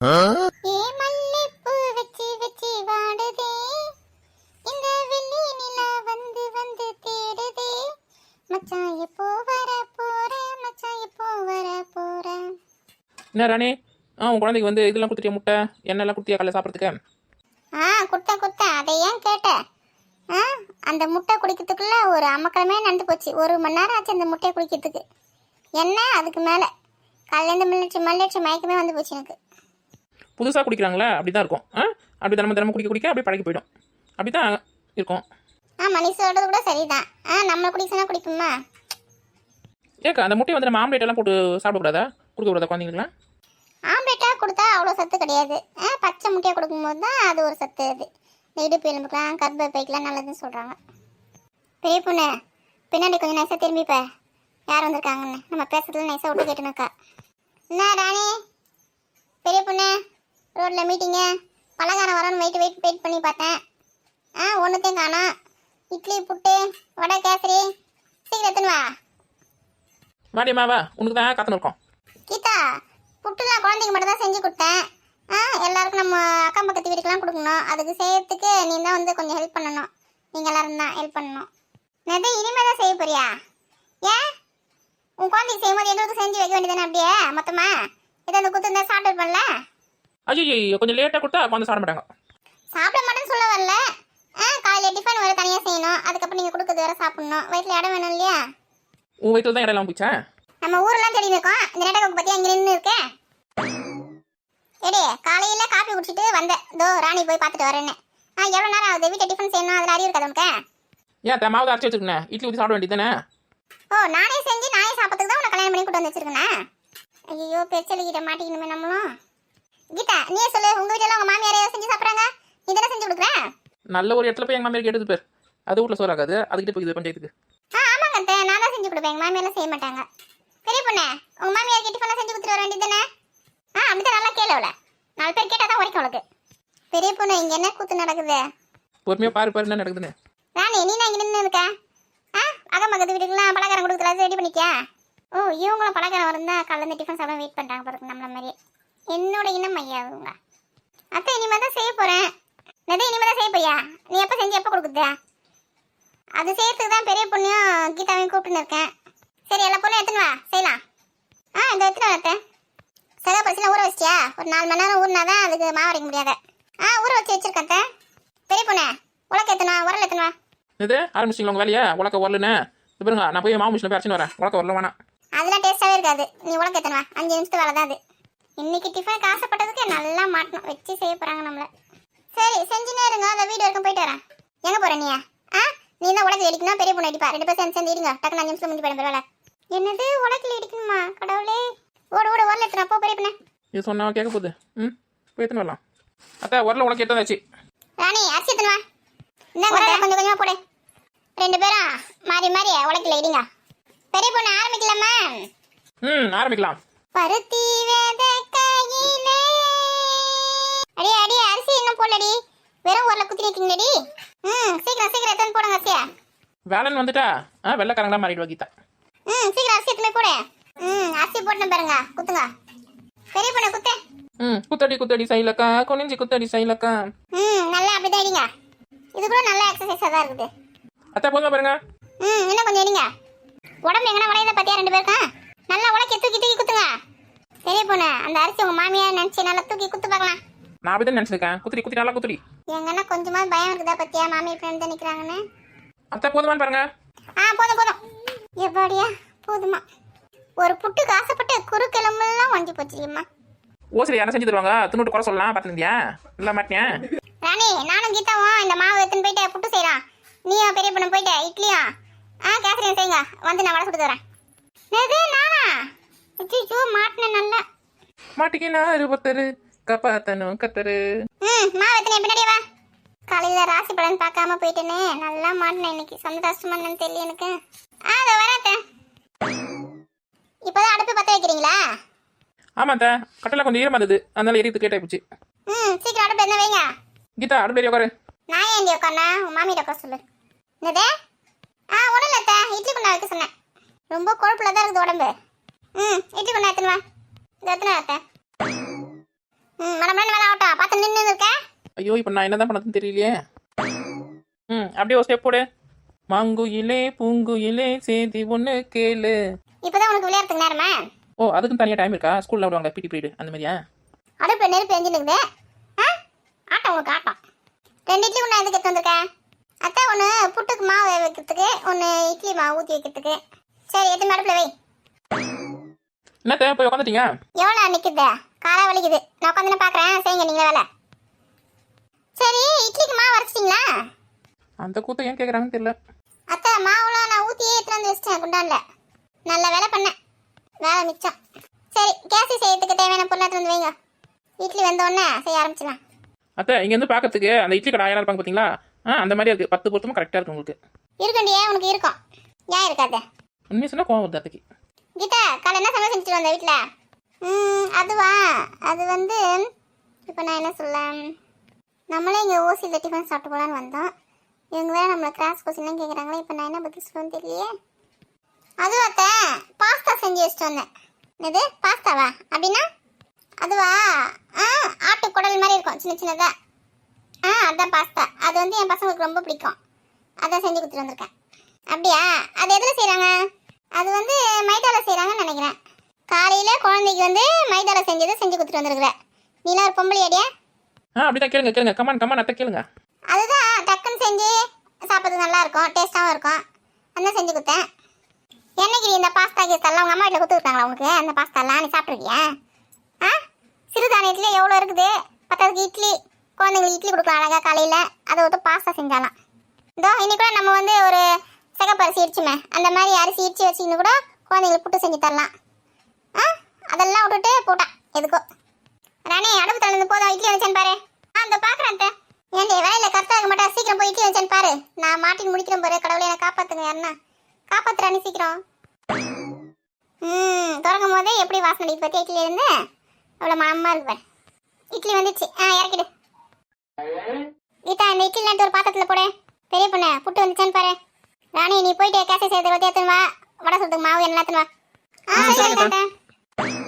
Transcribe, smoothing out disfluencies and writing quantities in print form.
ஏ மல்லிப்பூ வச்சு வச்சு வாடுதே, இந்த வெள்ளி நிலா வந்து வந்து தேடுதே, மச்சான் எப்போ வர போற, மச்சான் எப்போ வர போற. என்ன ராணி, உன் குழந்தைக்கு வந்து இதெல்லாம் கொடுத்துட்டியா? முட்டை எண்ணெய்லாம் கொடுத்தியா காலைல சாப்பிட்றதுக்கு? குட்டேன். அதை ஏன் கேட்ட? அந்த முட்டை குடிக்கிறதுக்குள்ள ஒரு அமக்கலமே நடந்து போச்சு. 1 மணி நேரம் ஆச்சு அந்த முட்டையை குடிக்கிறதுக்கு. என்ன அதுக்கு மேலே காலையிலேருந்து மல்லிச்சு மயக்கமே வந்து போச்சு எனக்கு. புதுசாக குடிக்கிறாங்களா? அப்படி தான் இருக்கும். அப்படி தினமும் குடிக்க அப்படியே பழகி போயிடும். அப்படி தான் இருக்கும். நீ சொல்கிறது கூட சரிதான். நம்மளை குடிக்க சொன்னால் குடிப்போமா? ஏக்கா அந்த முட்டையை வந்து நம்ம ஆம்லேட் எல்லாம் போட்டு சாப்பிடக்கூடாதா? கொடுக்கக்கூடாதா குழந்தைங்களுக்குலாம்? ஆம்லேட்டாக கொடுத்தா அவ்வளோ சத்து கிடையாது. பச்சை முட்டையை கொடுக்கும்போது தான் அது ஒரு சத்து. அது இந்த இடுப்பு எலும்புக்கெலாம் கர்ப்பப்பைக்கெலாம் நல்லதுன்னு சொல்கிறாங்க. பெரிய பொண்ணு பின்னாடி கொஞ்சம் நைஸாக திரும்பிப்ப. யார் வந்திருக்காங்கன்னு நம்ம பேசுறதுல நைஸாக விட்டு கேட்டுனாக்கா. என்ன ராணி, பெரிய பொண்ணு ரோட்டில் மீட்டிங்கு, பலகாரம் வரணும்னு வெயிட் பண்ணி பார்த்தேன். ஒன்றுத்தையும் காணோம். இட்லி, புட்டு, வடை, கேசரி, சீக்கிரம் எத்துன்னு வா. வாடியம்மாவா, உனக்கு தான் காத்துன்னு இருக்கோம். கீதா, புட்டுலாம் குழந்தைங்க மட்டும் தான் செஞ்சு கொடுத்தேன். எல்லாருக்கும் நம்ம அக்கம் பக்கத்து வீட்டுக்கெலாம் கொடுக்கணும். அதுக்கு செய்யறதுக்கு நீ தான் வந்து கொஞ்சம் ஹெல்ப் பண்ணணும். நீங்கள் எல்லாரும் தான் ஹெல்ப் பண்ணணும். எது இனிமேல் தான் செய்ய போறியா? ஏன் உன் குழந்தைக்கு செய்யும்போது எங்களுக்கு செஞ்சு வைக்க வேண்டியதானே? அப்படியே மொத்தமா இதை அந்த குத்து இருந்தால் சாப்பிட்டு பண்ணல. ஐயோ, கொஞ்சம் லேட்டாக கொடுத்தா வந்து சாப்பிட மாட்டாங்க. சாப்பிட மாட்டேன்னு சொல்ல வரல. காலையில் டிஃபன் வேறு தனியாக செய்யணும். அதுக்கப்புறம் நீங்கள் கொடுக்குறது வேறு சாப்பிடணும். வயிற்றில் இடம் வேணும் இல்லையா? உன் வயிற்றில் தான் இடம் இல்லாமல் போச்சா? நம்ம ஊரெல்லாம் தேடி இருக்கோம். இந்த நெட்டை பற்றி அங்கே நின்று இருக்கேன். ஏடி, காலையில் காப்பி குடிச்சிட்டு வந்தேன். இதோ ராணி போய் பார்த்துட்டு வரேன்னு. எவ்வளோ நேரம் ஆகுது? வீட்டை டிஃபன் செய்யணும். அதில் அறிவு இருக்காது உனக்கு? ஏன் மாவு அரைச்சி வச்சிருக்கேன், இட்லி ஊற்றி சாப்பிட வேண்டியது தானே? நானே செஞ்சு நானே சாப்பிட்றதுக்கு தான் உன்னை கல்யாணம் பண்ணி கூட்டு வந்து வச்சிருக்கேன். ஐயோ, பெச்சலிக்கிட்ட மாட்டிக்கணுமே நம்மளும். கீதா, நீயே சொல்லு. உங்கள் வீட்டில் உங்கள் மாமியார் ஏதாவது செஞ்சு சாப்பிட்றாங்க, நீ தானே செஞ்சு கொடுக்குறேன். நல்ல ஒரு இடத்துல போய் எங்கள் மாமியார் கேட்டது பேர். அது வீட்டில் சோறாகாது, அதுக்கிட்ட போய் இது பஞ்சாயத்துக்கு. ஆமாங்க அத்தை, நான் தான் செஞ்சு கொடுப்பேன். எங்கள் மாமியாரெலாம் செய்ய மாட்டாங்க. பெரிய பொண்ணு, உங்கள் மாமியார் டிஃபன்லாம் செஞ்சு கொடுத்துட்டு வர வேண்டியது தானே? அப்படிதான் நல்லா கேளவுல. 4 பேர் கேட்டால் தான் உரைக்கும் அவளுக்கு. பெரிய பொண்ணு, இங்கே என்ன கூத்து நடக்குது? பொறுமையாக பாரு என்ன நடக்குதுன்னு. ராணி, நீ தான் இங்கே நின்று இருக்கா? அக்கம் பக்கத்து வீட்டுக்குலாம் பலகாரம் கொடுக்குறது ரெடி பண்ணிக்கியா? இவங்களும் பலகாரம் வருந்தா கலந்து டிஃபன் சாப்பிட வெயிட் பண்ணுறாங்க பாருங்க நம்மள மாதிரி. என்னோட இனம் ஐயாவுங்க. அத்தை இனிமேல் தான் செய்ய போகிறேன். இனிமேல் தான் செய்ய போறியா? நீ எப்போ செஞ்சு எப்போ கொடுக்குது? அது செய்யறதுக்கு தான் பெரிய பொண்ணையும் கீதாவையும் கூப்பிட்டுன்னு இருக்கேன். சரி, எல்லா பொண்ணும் எடுத்துன்னு வா, செய்யலாம். இந்த எடுத்துன்னு வரத்தை சில பரிசுலாம் ஊற வச்சிட்டியா? ஒரு 4 மணி நேரம் ஊறினா தான் அதுக்கு மாவு அரைக்க முடியாது. ஊற வச்சு வச்சிருக்கேன் அத்தை. பெரிய பொண்ணு, உலக்க எத்தனா உரல் எத்தனா? இது ஆரம்பிச்சிங்களா உங்கள் வேலையா? உலக்க வரலன்னு இது பாருங்க. நான் போய் மாவு மிஷினில் போய் அரைச்சின்னு வரேன். உலக்க வரல வேணாம். அதெல்லாம் டேஸ்ட்டாகவே இருக்காது. நீ உலக்க எத்தனா 5 நிமிஷத்து வேலை தான் அது. இன்னைக்கு டிஃபனுக்கு ஆசைப்பட்டதுக்கு நல்லா மாட்டணும். வச்சு செய்ய போகிறாங்க நம்மள. சரி, செஞ்சுனே இருங்க. அந்த வீடு வரைக்கும் போயிட்டு வரேன். எங்கே போகிற நீ? நீ தான் உலக்கில் அடிக்கணும், பெரிய பொண்ணு அடிப்பா. 2 பேரும் சேர்ந்து இடிங்க. டக்குனு 5 நிமிஷம் முடிஞ்சு போயிடும் வேலை. என்னது உலக்கில் அடிக்கணுமா? கடவுளே, ஓடு உரல் எடுத்துனா போ பெரிய பொண்ணு. இது சொன்னா கேட்க போகுது. போய் எடுத்துன்னு வரலாம். அத்தை உரல உலக்க எடுத்தாச்சு. ராணி, அரிசி எடுத்துன்னு வா. இந்தாங்க, கொஞ்சம் கொஞ்சமாக போடு. 2 பேரும் மாறி மாறி உலக்கில் இடிங்க. பெரிய பொண்ணு ஆரம்பிக்கலாமா? ஆரம்பிக்கலாம். பருத்தி வேத கையிலே. அடி அரிசி இன்னும் போடலடி. வெறும் உரல குத்தி நிற்கிறீங்கடி. சீக்கிரம் எத்தனை போடுங்க அரிசியா. வேலைன்னு வந்துட்டா வெள்ளைக்காரங்களா மாறிடுவா கீதா. சீக்கிரம் அரிசி எத்தனை போடு. அரிசி போட்டு பாருங்க, குத்துங்க. பெரிய பொண்ணு குத்து. குத்தடி சைலக்கா, குனிஞ்சி குத்தடி சைலக்கா. நல்லா அப்படிதான் இடிங்க. இது கூட நல்ல எக்ஸசைஸா தான் இருக்குது. அத்தை போதுமா பாருங்க. இன்னும் கொஞ்சம் இடிங்க. உடம்பு எங்கன்னா உடையத பத்தியா 2 பேருக்கும்? நல்லா உலக்கி தூக்கி குத்துங்க. பெரிய பொண்ணு, அந்த அரிசி உங்க மாமியார் நினைச்சு நல்லா தூக்கி குத்து பார்க்கலாம். நான் அப்படிதான் நினைச்சிருக்கேன். குத்தி நல்லா குத்துடி. எங்கன்னா கொஞ்சமா பயம் இருக்குதா பத்தியா? மாமியார் ஃப்ரெண்ட் தான் நிக்கிறாங்கன்னு. அத்தை போதுமான்னு பாருங்க. போதும். எப்பாடியா போதுமா? ஒரு புட்டுக்கு ஆசைப்பட்டு குறுக்கெலும்பெல்லாம் ஒஞ்சி போச்சுமா. ஓசரி யாரும் செஞ்சு தருவாங்க. தின்னுட்டு குறை சொல்லலாம். பார்த்துருந்தியா? இல்லை மாட்டேன். ராணி, நானும் கீதாவும் இந்த மாவு எடுத்துன்னு போயிட்டு புட்டு செய்யலாம். நீயும் பெரிய பொண்ணு போயிட்டு இட்லியும் கேசரியும் செய்யுங்க. வந்து நான் வடை சுட்டு தரேன். நானா? ஐயோ, மாட்டினேன் நல்லா. மாட்டிக்கினா 20 கப்பாத்தனும் கத்தரு. மாவு எத்தனை பின்னாடி வா. காலையில் ராசி பலன் பார்க்காம போயிட்டேனே, நல்லா மாட்டினேன் இன்னைக்கு. சந்தோஷமா என்னன்னு தெரியல எனக்கு. அதை வராத்தேன். இப்போதான் அடுப்பு பற்ற வைக்கிறீங்களா? ஆமாம் தே, கட்டளை கொஞ்சம் ஈரமாக இருந்தது, அதனால எரியுது கேட்டாய் போச்சு. சீக்கிரம் அடுப்பு என்ன வைங்க. கீதா அடுப்பு ஏறி உட்காரு. நான் ஏன் உட்கார்னா? உன் மாமியிட்ட உட்கார சொல்லு. என்னதே? ஒன்றும் இல்லை, இட்லி குண்டா வைக்க சொன்னேன். ரொம்ப கொழுப்புல தான் இருக்குது உடம்பு. இட்லி குண்டா எத்தனை வா. இது எத்தனை அத்தை? ஐயோ இப்போ நான் என்ன தான் பண்ணதுன்னு தெரியலையே. அப்படியே ஒரு ஸ்டெப் போடு. மாங்குயிலே பூங்குயிலே சேதி ஒன்று கேளு. இப்பதான் உனக்கு விளையாடுறதுக்கு நேரமா? ஓ அதுக்கும் தனியாக டைம் இருக்கா? ஸ்கூலில் விடுவாங்க பிடி பீரியட் அந்த மாதிரியா? அடுப்புல நெருப்பு எஞ்சினுக்குது. ஆட்டம் உங்களுக்கு ஆட்டம். 2 இட்லி ஒன்று எதுக்கு எடுத்து வந்திருக்கேன்? அத்தை ஒன்று புட்டுக்கு மாவு வைக்கிறதுக்கு, ஒன்று இட்லி மாவு ஊற்றி வைக்கிறதுக்கு. சரி எடுத்து அடுப்புல வை. என்னத்த போய் உட்காந்துட்டீங்க? எவ்வளோ நிற்குது? காலா வலிக்குது. நான் உட்காந்து பார்க்குறேன், செய்யுங்க நீங்கள் வேலை. சரி இட்லிக்கு மாவு அரைச்சிட்டிங்களா? அந்த கூத்த ஏன் கேட்குறாங்கன்னு தெரியல. அத்தை மாவுலாம் நான் ஊற்றியே எடுத்து வந்து வச்சிட்டேன் குண்டானில். நல்ல வேலை பண்ணேன், வேலை மிச்சம். சரி கேசி செய்யறதுக்கு தேவையான பொருளை எடுத்து வந்து வைங்க. இட்லி வந்தோடனே செய்ய ஆரம்பிச்சிடலாம். அத்தை இங்கேருந்து பார்க்கறதுக்கு அந்த இட்லி கடை ஆயிரம் இருப்பாங்க பார்த்தீங்களா? அந்த மாதிரி இருக்குது. 10 பொருத்தமும் கரெக்டாக இருக்குது உங்களுக்கு. இருக்கண்டியே உனக்கு இருக்கும், ஏன் இருக்காது? உண்மையை சொன்னால் கோவம் வருது அத்தைக்கு. கீதா காலை என்ன சமையல் செஞ்சுட்டு வந்த வீட்டில்? அதுவா, அது வந்து இப்போ நான் என்ன சொல்ல, நம்மளே இங்கே ஓசியில் டிஃபன் சாப்பிட்டு போகலான்னு வந்தோம். இவங்க வேறு நம்மளை கிராஸ் கொஸ்டின்லாம் கேட்குறாங்களே. இப்போ நான் என்ன பதில் சொல்லுவேன்னு தெரியலையே. அதுவா அத்தை, பாஸ்தா செஞ்சு வச்சுட்டு வந்தேன். என்னது பாஸ்தாவா? அப்படின்னா அதுவா, ஆட்டு குடல் மாதிரி இருக்கும் சின்ன சின்னதாக. அதுதான் பாஸ்தா. அது வந்து என் பசங்களுக்கு ரொம்ப பிடிக்கும், அதான் செஞ்சு கொடுத்துட்டு வந்திருக்கேன். அப்படியா? அது எதில் செய்கிறாங்க? அது வந்து மைதாவில் செய்கிறாங்கன்னு நினைக்கிறேன். காலையில் குழந்தைக்கு வந்து மைதாவில் செஞ்சதை செஞ்சு கொடுத்துட்டு வந்துருக்குறேன். நீலாம் ஒரு பொம்பளை அடியா? அப்படிதான் கேளுங்க கேளுங்க. கமான் அத்தை கேளுங்க. அதுதான் டக்குன்னு செஞ்சு சாப்பிட்றது நல்லா இருக்கும், டேஸ்ட்டாகவும் இருக்கும். அந்த செஞ்சு கொடுத்தேன். என்னைக்கு இந்த பாஸ்தா கீஸ்தெல்லாம் உங்கள் அம்மா வீட்டில் கொடுத்துருக்காங்களா உனக்கு? அந்த பாஸ்தாலாம் நீ சாப்பிட்ருக்கியா? சிறுதானியத்தில் எவ்வளோ இருக்குது. 10 இட்லி, குழந்தைங்களுக்கு இட்லி கொடுக்கலாம் அழகாக காலையில். அதை விட்டு பாஸ்தா செஞ்சாலாம். இதோ இன்னைக்கு கூட நம்ம வந்து ஒரு சிகப்பரிசி இடிச்சுமே, அந்த மாதிரி அரிசி இடிச்சு வச்சுக்கின்னு கூட குழந்தைங்களுக்கு புட்டு செஞ்சு தரலாம். அதெல்லாம் விட்டுட்டு போட்டான் எதுக்கோ. ராணி அடுப்பு தள்ளந்து போதும், இட்லி வச்சேன்னு பாரு. அந்த பார்க்குறேன். ஏன் வேலையில் கரெக்டாக இருக்க மாட்டா? சீக்கிரம் போய் இட்லி வச்சேன்னு பாரு. நான் மாட்டின்னு முடிக்கிறேன் பாரு. கடவுளை என்னை காப்பாற்றுங்க, யாருன்னா காப்பாற்றுறானி சீக்கிரம். தொடங்கும் போதே எப்படி வாசனை அடிக்க பற்றி இட்லி இருந்து அவ்வளோ மனமாக இருப்பேன். இட்லி வந்துச்சு, இறக்கிடு. கீதா இந்த இட்லி நேற்று ஒரு பாத்திரத்தில் போடு. பெரிய பொண்ணு புட்டு வந்துச்சான்னு பாரு. ராணி நீ போயிட்டு கேசை செய்யறதை எடுத்துன்னு வா. வடை சொல்றதுக்கு மாவு என்ன எடுத்துன்னு வா. சரி